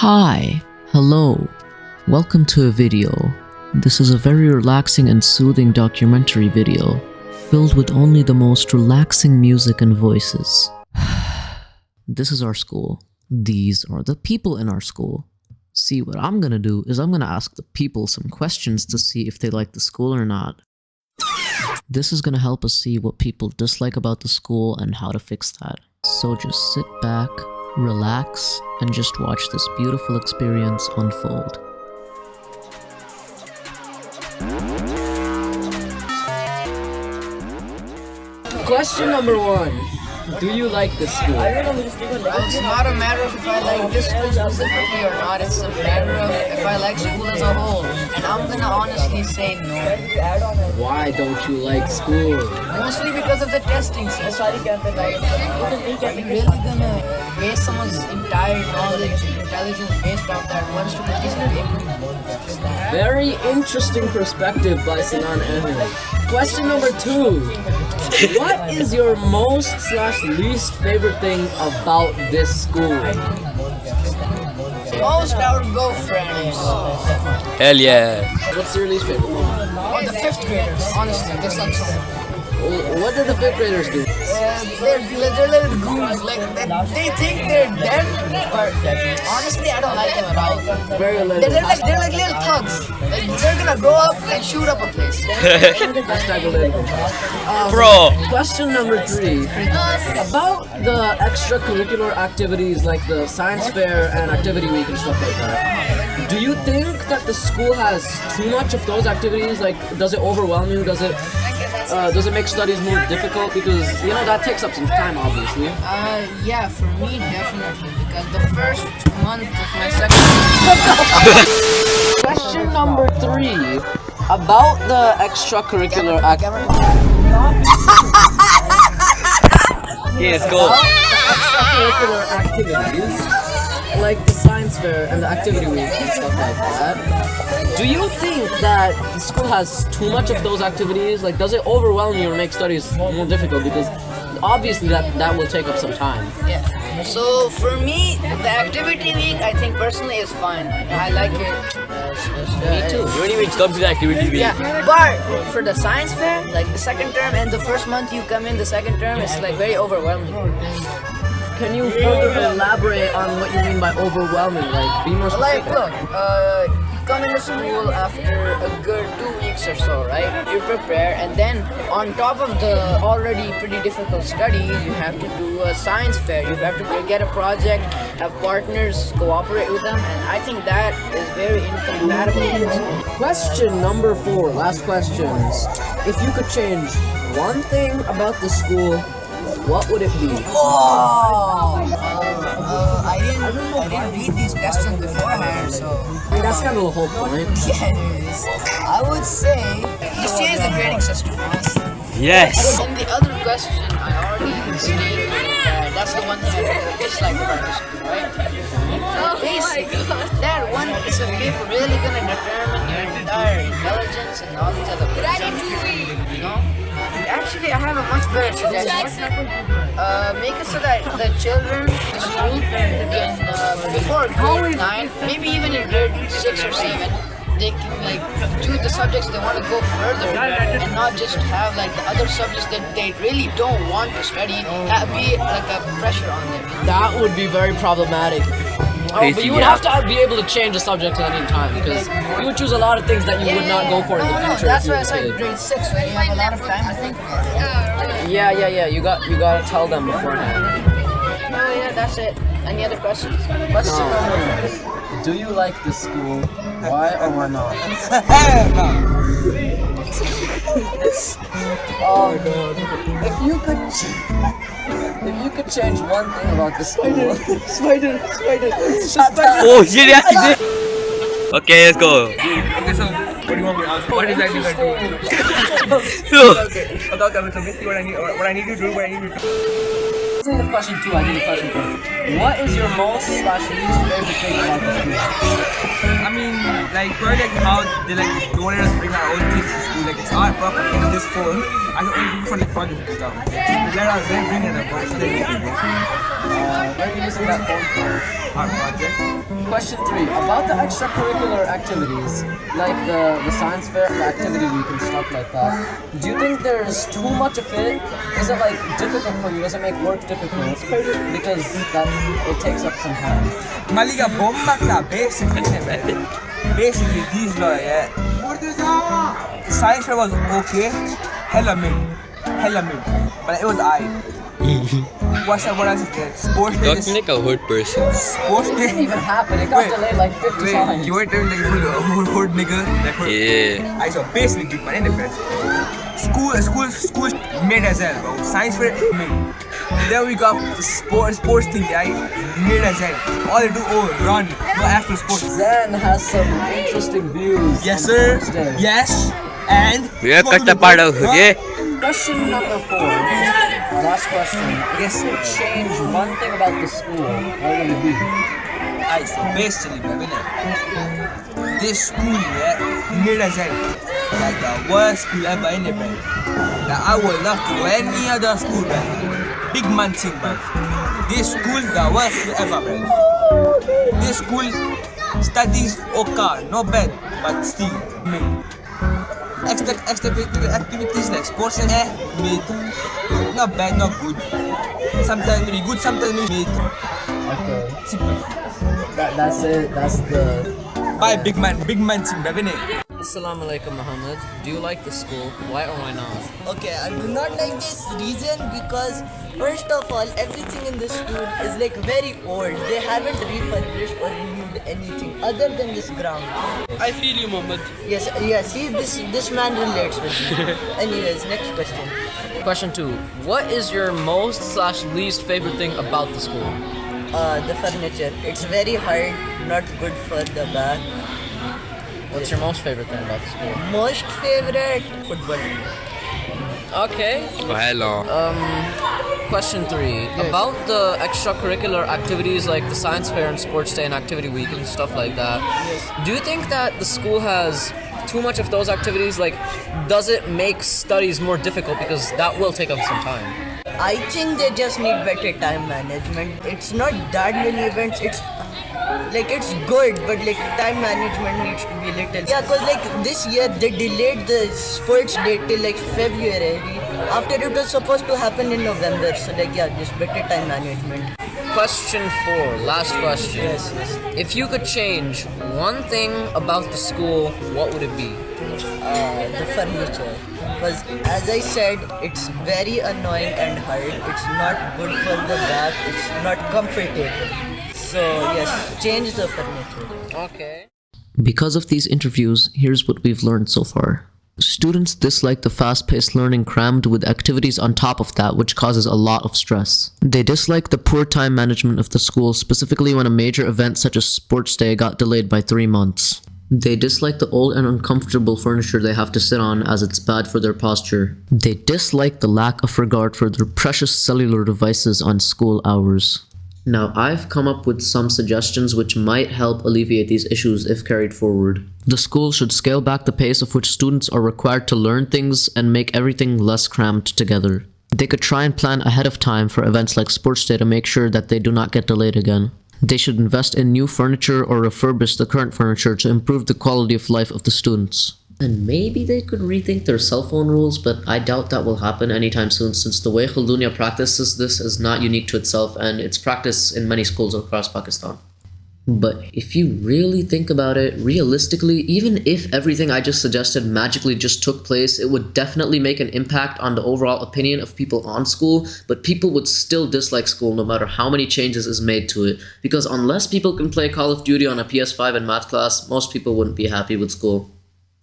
Hi, hello, welcome to a video. This is a very relaxing and soothing documentary video, filled with only the most relaxing music and voices. This is our school. These are the people in our school. See, what I'm gonna do is I'm gonna ask the people some questions to see if they like the school or not. This is gonna help us see what people dislike about the school and how to fix that. So just sit back, relax, and just watch this beautiful experience unfold. Question number 1. Do you like this school? It's not a matter of if I like this school specifically or not, it's a matter of if I like school as a whole. And I'm gonna honestly say no. Why don't you like school? Mostly because of the testing system. Like, you're really gonna waste someone's entire knowledge and intelligence based off that one stupid piece of paper. Very interesting perspective by Sinan Ahmed. Question number 2. What is your most/least favorite thing about this school? Most I would go friends. Hell yeah. What's your least favorite? Or the 5th graders, honestly, they suck so much. What do the 5th graders do? They're little goons, like they think they're dead, but honestly I don't like them at all. Very little. They're like little thugs. Like, they're gonna grow up and shoot up a place. Hashtag relatable. Bro. Question number 3. About the extracurricular activities like the science fair and activity week and stuff like that. Do you think that the school has too much of those activities? Like, does it overwhelm you? Does it make studies more difficult? Because, you know, that takes up some time, obviously. Yeah, for me definitely, because the first month of my second. Question number 3. About the extracurricular activities. Yeah, let's go. Extracurricular activities, like the science fair and the activity week and stuff like that. Do you think that the school has too much of those activities? Like, does it overwhelm you or make studies more difficult? Because obviously that will take up some time. Yeah. So for me, the activity week I think personally is fine. I like it. Me too. You don't even come to the activity week. Yeah, but for the science fair, like the second term and the first month you come in, the second term, it's like very overwhelming. Can you further elaborate on what you mean by overwhelming? Like, be more Like, specific. look, you come into school after a good 2 weeks or so, right? You prepare, and then on top of the already pretty difficult studies, you have to do a science fair. You have to get a project, have partners, cooperate with them, and I think that is very incompatible with school. Question number 4, last questions. If you could change one thing about the school, what would it be? Oh, I didn't read these questions beforehand, so I mean, that's kind of the whole point. yeah, it is. I would say just change the grading system. Yes. And the other question, I already stated that that's the one thing I dislike about the school, right? Basically, that one piece of paper really gonna determine your entire intelligence and all these other things. You know? Actually, I have a much better suggestion. Make it so that the children in school can, before grade 9, maybe even in grade 6 or 7, they can like choose the subjects they want to go further and not just have like the other subjects that they really don't want to study be like a pressure on them. That would be very problematic. Oh, but you would have to be able to change the subject at any time, because you would choose a lot of things that you would not go for in the No, future. that's if you why I were a said kid. grade 6 when you have a lot of time to think about it. Yeah. You gotta tell them beforehand. Oh yeah, that's it. Any other questions? Question number 4. Do you like this school? Why or why not? Oh god. If you could change one thing about the school. Spider. Oh shit, yeah, he did. Okay, let's go. Okay, so what do you want me to ask? What exactly do I do? Okay, so basically what I need to do. I need question 2. I need a question 2. What is your most/least favorite thing about the school? I mean, mean, like, probably like how they wanted us to bring our own things to school. Like, it's our property, this phone. I can only do for like project and stuff. They let us then bring it up, so they do it. Where are you using that phone for? Our project. Question 3. About the extracurricular activities, like the science fair, the activity week and stuff like that, do you think there's too much of it? Is it like difficult for you? Does it make work difficult? Because it takes up some time. Maliga bomba ka, basically. Basically, these law, yeah. Science fair was okay, hella mid. But it was what else is there? Sports day. Talking like a hood person. Sports It didn't day. even happen. It got delayed like 50 times. You weren't doing like full hood nigga. Like hood. Yeah. I saw basically big man in the best. School made as hell, bro. Science fair made. Then we got sports thing, right? Made as hell. All they do, run. No actual sports. Zen has some interesting views. Yes, on sir. Sports Day. Yes. And We are cut apart out, okay? Question number 4. Last question. If you could change one thing about the school, what would it be? I so basically, baby, this school, yeah, made as hell. Like the worst school ever in the bed. Now I would love to go any other school, man. Big man thing, man. This school, the worst school ever, man. This school studies okay, not bad, but still mid. Extra activities like sports and mid. Not bad, not good. Sometimes really good, sometimes really mid. Okay. Simple. That's it. That's the... Bye, big man thing, baby. Assalamu alaikum, Muhammad. Do you like the school? Why or why not? Okay, I do not like this reason because first of all, everything in the school is like very old. They haven't refurbished or renewed anything other than this ground. I feel you, Mohammed. Yes, see, this man relates with me. Anyways, next question. Question 2. What is your most/least favorite thing about the school? The furniture. It's very hard, not good for the back. What's your most favorite thing about the school? Most favorite football. Okay. Oh, hello. Question 3. About the extracurricular activities like the science fair and sports day and activity week and stuff like that. Do you think that the school has too much of those activities? Like, does it make studies more difficult because that will take up some time? I think they just need better time management. It's not that many events. It's good, but like time management needs to be little. Yeah, cause like this year they delayed the sports day till like February. After it was supposed to happen in November. So like yeah, just better time management. Question 4. Last question. Yes. If you could change one thing about the school, what would it be? The furniture. Because as I said, it's very annoying and hard. It's not good for the back. It's not comfortable. So yes, change the furniture. Okay. Because of these interviews, here's what we've learned so far. Students dislike the fast-paced learning crammed with activities on top of that, which causes a lot of stress. They dislike the poor time management of the school, specifically when a major event such as sports day got delayed by 3 months. They dislike the old and uncomfortable furniture they have to sit on as it's bad for their posture. They dislike the lack of regard for their precious cellular devices on school hours. Now, I've come up with some suggestions which might help alleviate these issues if carried forward. The school should scale back the pace of which students are required to learn things and make everything less crammed together. They could try and plan ahead of time for events like sports day to make sure that they do not get delayed again. They should invest in new furniture or refurbish the current furniture to improve the quality of life of the students. And maybe they could rethink their cell phone rules, but I doubt that will happen anytime soon since the way Khaldunia practices this is not unique to itself and it's practiced in many schools across Pakistan. But if you really think about it, realistically, even if everything I just suggested magically just took place, it would definitely make an impact on the overall opinion of people on school, but people would still dislike school no matter how many changes is made to it. Because unless people can play Call of Duty on a PS5 in math class, most people wouldn't be happy with school.